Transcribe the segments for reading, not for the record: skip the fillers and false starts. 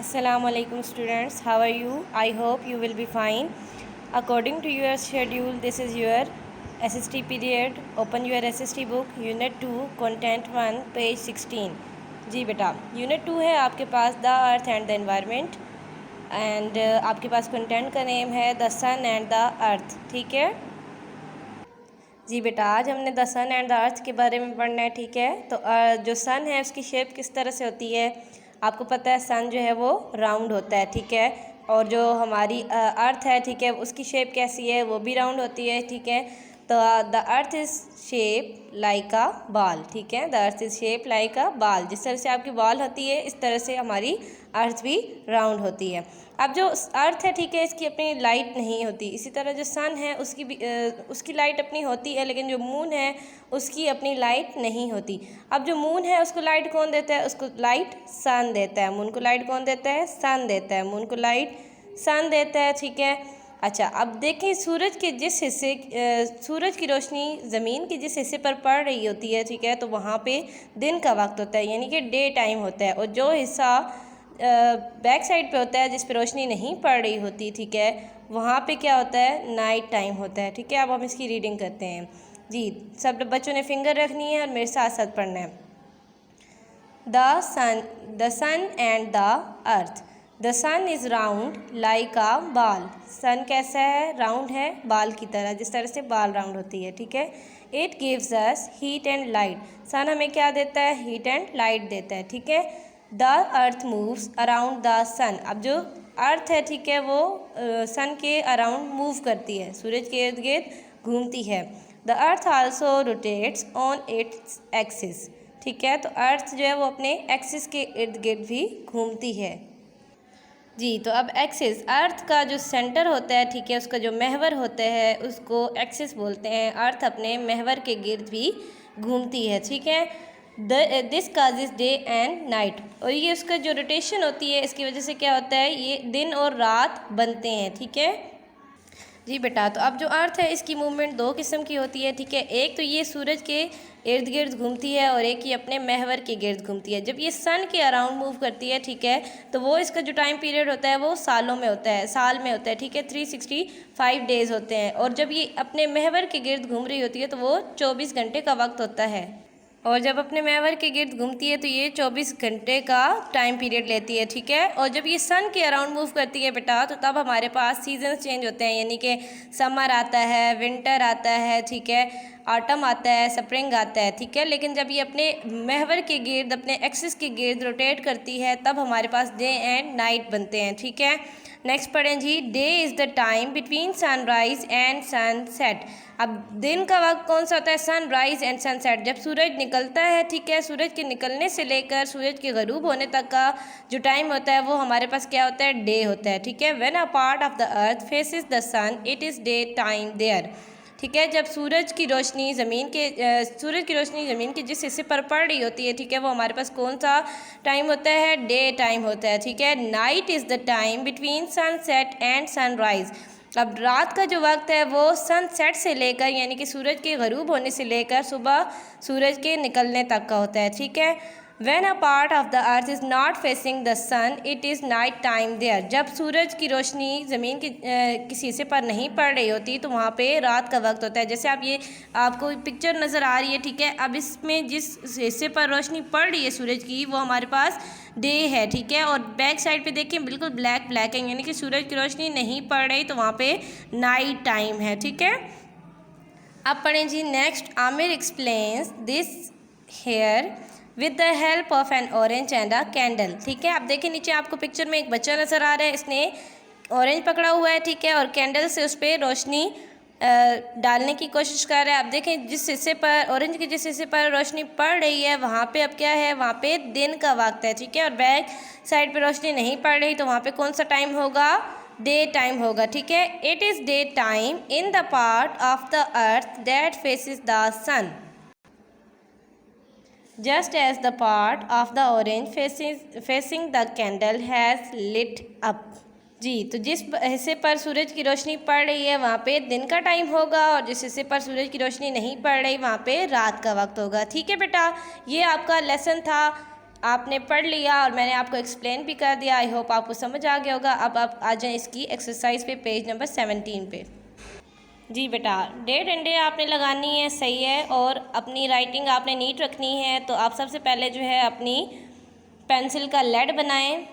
Assalamualaikum students, how are you? I hope you will be fine. According to your schedule, this is your SST period. Open your SST book, Unit 2, Content 1, page 16. जी बेटा, Unit 2 है आपके पास the earth and the environment and आपके पास content का name है the sun and the earth. ठीक है जी बेटा, आज हमने the sun and the earth के बारे में पढ़ना है। ठीक है, तो जो सन है उसकी शेप किस तरह से होती है आपको पता है। सन जो है वो राउंड होता है, ठीक है, और जो हमारी अर्थ है, ठीक है, उसकी शेप कैसी है, वो भी राउंड होती है। ठीक है, तो the earth is shape like a ball. ठीक है, the earth is shape like a ball. जिस तरह से आपकी बॉल होती है इस तरह से हमारी अर्थ भी राउंड होती है। अब जो अर्थ है, ठीक है, इसकी अपनी लाइट नहीं होती। इसी तरह जो सन है उसकी भी उसकी लाइट अपनी होती है, लेकिन जो मून है उसकी अपनी लाइट नहीं होती। अब जो मून है उसको लाइट कौन देता है? उसको लाइट सन देता है। मून को लाइट कौन देता है? सन देता है। मून को लाइट सन देता है। ठीक है, अच्छा, अब देखें सूरज के जिस हिस्से सूरज की रोशनी ज़मीन के जिस हिस्से पर पड़ रही होती है, ठीक है, तो वहाँ पे दिन का वक्त होता है, यानी कि डे टाइम होता है। और जो हिस्सा बैक साइड पे होता है जिस पे रोशनी नहीं पड़ रही होती, ठीक है, वहाँ पे क्या होता है? नाइट टाइम होता है। ठीक है, अब हम इसकी रीडिंग करते हैं जी। सब बच्चों ने फिंगर रखनी है और मेरे साथ साथ पढ़ना है। The sun and the earth. The sun is round like a ball. Sun कैसा है? राउंड है, बाल की तरह, जिस तरह से बाल राउंड होती है। ठीक है, it gives us heat and light. Sun हमें क्या देता है? हीट एंड लाइट देता है। ठीक है, the earth moves around the sun. अब जो अर्थ है, ठीक है, वो सन के अराउंड मूव करती है, सूरज के इर्द गिर्द घूमती है। The earth also rotates on its axis. ठीक है, तो अर्थ जो है वो अपने एक्सिस के इर्द गिर्द भी घूमती है जी। तो अब एक्सिस, अर्थ का जो सेंटर होता है, ठीक है, उसका जो महवर होता है उसको एक्सिस बोलते हैं। अर्थ अपने महवर के गिर्द भी घूमती है। ठीक है, this causes day and night. और ये उसका जो रोटेशन होती है इसकी वजह से क्या होता है? ये दिन और रात बनते हैं। ठीक है जी बेटा, तो अब जो अर्थ है इसकी मूवमेंट दो किस्म की होती है। ठीक है, एक तो ये सूरज के इर्द गिर्द घूमती है और एक ही अपने महवर के गिर्द घूमती है। जब ये सन के अराउंड मूव करती है, ठीक है, तो वो इसका जो टाइम पीरियड होता है वो सालों में होता है, साल में होता है। ठीक है, 365 डेज़ होते हैं। और जब ये अपने महवर के गिर्द घूम रही होती है तो वो 24 घंटे का वक्त होता है। और जब अपने महवर के गिर्द घूमती है तो ये 24 घंटे का टाइम पीरियड लेती है। ठीक है, और जब ये सन के अराउंड मूव करती है बेटा तो तब हमारे पास सीजन्स चेंज होते हैं, यानी कि समर आता है, विंटर आता है, ठीक है, ऑटम आता है, स्प्रिंग आता है। ठीक है, लेकिन जब ये अपने महवर के गिर्द, अपने एक्सिस के गिर्द रोटेट करती है तब हमारे पास डे एंड नाइट बनते हैं। ठीक है, नेक्स्ट पढ़ें जी। Day is the time between sunrise and sunset. अब दिन का वक्त कौन सा होता है? Sunrise and sunset. जब सूरज निकलता है, ठीक है, सूरज के निकलने से लेकर सूरज के गरूब होने तक का जो टाइम होता है वो हमारे पास क्या होता है? डे होता है। ठीक है, when a part of the earth faces the sun it is day time there. ठीक है, जब सूरज की रोशनी ज़मीन के जिस हिस्से पर पड़ रही होती है, ठीक है, वो हमारे पास कौन सा टाइम होता है? डे टाइम होता है। ठीक है, night is the time between sunset and sunrise. अब रात का जो वक्त है वो सनसेट से लेकर, यानी कि सूरज के गरूब होने से लेकर सुबह सूरज के निकलने तक का होता है। ठीक है, when a part of the earth is not facing the sun it is night time there. जब सूरज की रोशनी ज़मीन के किसी हिस्से पर नहीं पड़ रही होती तो वहाँ पे रात का वक्त होता है। जैसे आपको पिक्चर नज़र आ रही है, ठीक है, अब इसमें जिस हिस्से पर रोशनी पड़ रही है सूरज की वो हमारे पास डे है। ठीक है, और बैक साइड पे देखें बिल्कुल ब्लैक ब्लैक है, यानी कि सूरज की रोशनी नहीं पड़ रही तो वहाँ पे नाइट टाइम है। ठीक है, अब पढ़ें जी next. Aamir explains this here with the help of an orange and a candle. ठीक है, आप देखें नीचे आपको पिक्चर में एक बच्चा नज़र आ रहा है, इसने ऑरेंज पकड़ा हुआ है, ठीक है, और कैंडल से उस पर रोशनी डालने की कोशिश कर रहा है। आप देखें जिस हिस्से पर ऑरेंज के जिस हिस्से पर रोशनी पड़ रही है वहाँ पे अब क्या है? वहाँ पे दिन का वक्त है। ठीक है, और बैक साइड पे रोशनी नहीं पड़ रही तो वहाँ पे कौन सा टाइम होगा? डे टाइम होगा। ठीक है, it is day time in the part of the earth that faces the sun just as the part of the orange facing the candle has lit up। जी, तो जिस हिस्से पर सूरज की रोशनी पड़ रही है वहाँ पे दिन का टाइम होगा और जिस हिस्से पर सूरज की रोशनी नहीं पड़ रही वहाँ पे रात का वक्त होगा। ठीक है बेटा, ये आपका लेसन था आपने पढ़ लिया और मैंने आपको एक्सप्लेन भी कर दिया। आई होप आपको समझ आ गया होगा। अब आप आ जाएँ इसकी एक्सरसाइज पे, पेज नंबर 17 पे। जी बेटा, डेट एंड डे आपने लगानी है, सही है, और अपनी राइटिंग आपने नीट रखनी है। तो आप सबसे पहले जो है अपनी पेंसिल का लेड बनाएं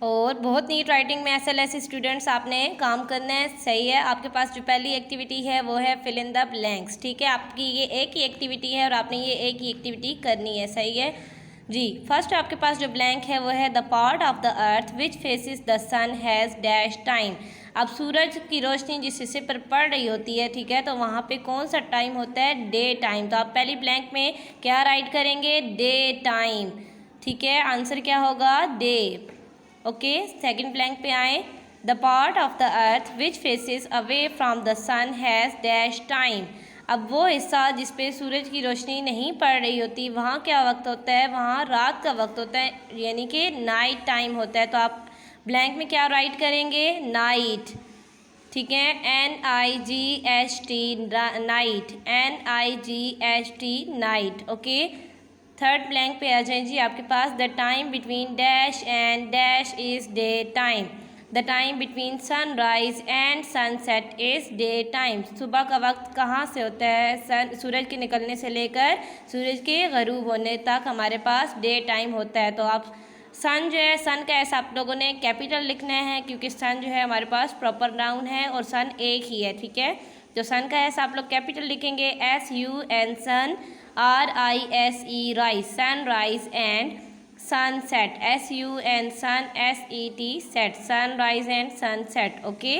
और बहुत नीट राइटिंग में SLS स्टूडेंट्स आपने काम करना है, सही है। आपके पास जो पहली एक्टिविटी है वो है फिल इन द ब्लैंक्स, ठीक है। आपकी ये एक ही एक्टिविटी है और आपने ये एक ही एक्टिविटी करनी है, सही है जी। फर्स्ट आपके पास जो ब्लैंक है वो है the part of the earth which faces the sun has dash time. अब सूरज की रोशनी जिस हिस्से पर पड़ रही होती है, ठीक है, तो वहाँ पे कौन सा टाइम होता है? Day time. तो आप पहली ब्लैंक में क्या राइट करेंगे? डे टाइम, ठीक है। आंसर क्या होगा? डे। ओके, सेकंड ब्लैंक पे आए। The part of the earth which faces away from the sun has dash time. अब वो हिस्सा जिस पे सूरज की रोशनी नहीं पड़ रही होती, वहाँ क्या वक्त होता है? वहाँ रात का वक्त होता है, यानी कि नाइट टाइम होता है। तो आप ब्लैंक में क्या राइट करेंगे? नाइट, ठीक है। NIGHT night, NIGHT night, okay. Third blank पे आ जाए जी आपके पास। The time between dash and dash is day time. The time between sunrise and sunset is day time. सुबह का वक्त कहाँ से होता है? सूरज के निकलने से लेकर सूरज के गरूब होने तक हमारे पास डे टाइम होता है। तो आप सन जो है, सन का ऐसा आप लोगों ने कैपिटल लिखना है क्योंकि सन जो है हमारे पास प्रॉपर नाउन है और सन एक ही है, ठीक है। जो सन का ऐसा आप लोग कैपिटल लिखेंगे SUN sun, RISE rise, sunrise and sunset, SUN sun, SET set, sunrise and sunset, okay.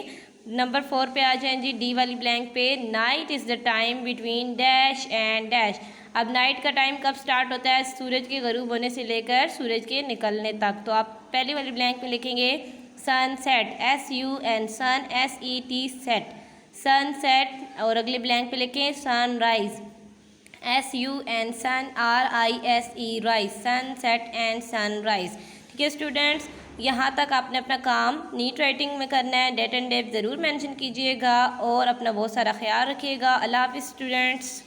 Number 4 पे आ जाएं जी, डी वाली ब्लैंक पे। Night is the time between dash and dash. अब नाइट का टाइम कब स्टार्ट होता है? सूरज के गरूब होने से लेकर सूरज के निकलने तक। तो आप पहली वाली ब्लैंक में लिखेंगे sunset, SUN sun, SET set, sunset. और अगले ब्लैंक पे लिखें sunrise, SUN sun, RISE rise, sunset and sunrise, ठीक है स्टूडेंट्स। यहाँ तक आपने अपना काम नीट राइटिंग में करना है। डेट एंड डेट ज़रूर मेंशन कीजिएगा और अपना बहुत सारा ख्याल रखिएगा। अल्लाह हाफ़िज़ स्टूडेंट्स।